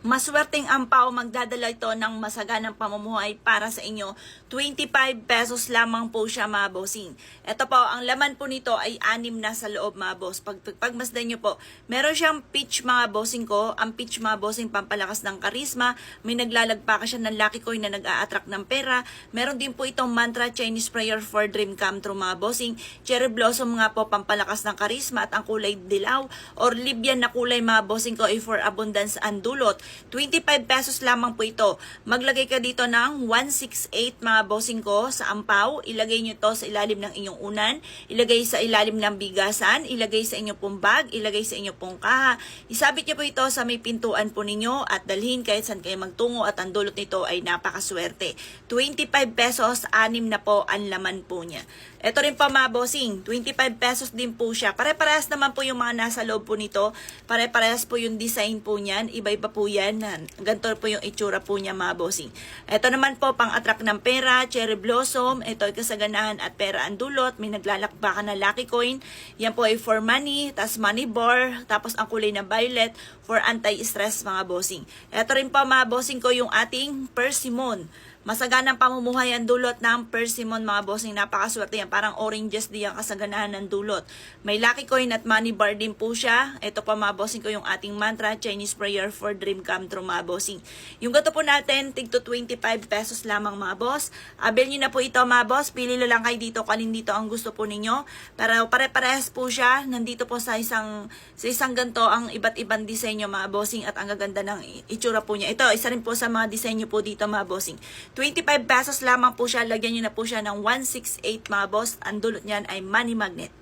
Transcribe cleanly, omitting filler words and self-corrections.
Maswerteng ampaw, magdadala ito ng masaganang pamumuhay para sa inyo. 25 pesos lamang po siya, mga bossing. Ito po, ang laman po nito ay 6 na sa loob, mga boss. Pagmasdan nyo po, meron siyang peach, mga bossing ko. Ang peach, mga bossing, pampalakas ng karisma. May naglalagpa ka siya ng lucky coin na nag-a-attract ng pera. Meron din po itong mantra Chinese prayer for dream come true, mga bossing. Cherry blossom nga po, pampalakas ng karisma at ang kulay dilaw. Or Libyan na kulay, mga bossing ko, ay for abundance and dulot. 25 pesos lamang po ito. Maglagay ka dito ng 168, mga bossing ko, sa ampaw. Ilagay nyo to sa ilalim ng inyong unan. Ilagay sa ilalim ng bigasan. Ilagay sa inyong pong bag. Ilagay sa inyong pong kaha. Isabit nyo po ito sa may pintuan po ninyo at dalhin kahit saan kayo magtungo at ang dulot nito ay napakaswerte. 25 pesos, 6 na po ang laman po niya. Ito rin po, mga bossing, 25 pesos din po siya. Pare-parehas naman po yung mga nasa loob po nito. Pare-parehas po yung design po niyan. Iba-iba po yan. Ganito po yung itsura po niya, mga bossing. Ito naman po, pang-attract ng pera, cherry blossom. Ito ay kasaganahan at pera ang dulot. May naglalakbakan na lucky coin. Yan po ay for money, tas money bar, tapos ang kulay na violet for anti-stress, mga bossing. Ito rin po, mga bossing ko, yung ating persimmon. Masaganang pamumuhay ang dulot ng persimmon, mga bossing. Napakaswerte yan. Parang oranges din ang kasaganahan ng dulot. May lucky coin at money bar din po siya. Ito pa, mga bossing ko, yung ating mantra, Chinese prayer for dream come true, mga bossing. Yung gato po natin, tig to 25 pesos lamang, mga boss. Abel nyo na po ito, mga boss. Pili lang kayo dito kung alin dito ang gusto po ninyo. Pero pare-parehas po siya. Nandito po sa isang ganto ang iba't ibang disenyo, mga bossing. At ang gaganda ng itsura po niya. Ito, isa rin po sa mga disenyo po dito, mga bossing. 25 pesos lamang po siya. Lagyan nyo na po siya ng 168, mga boss. Ang dulot niyan ay money magnet.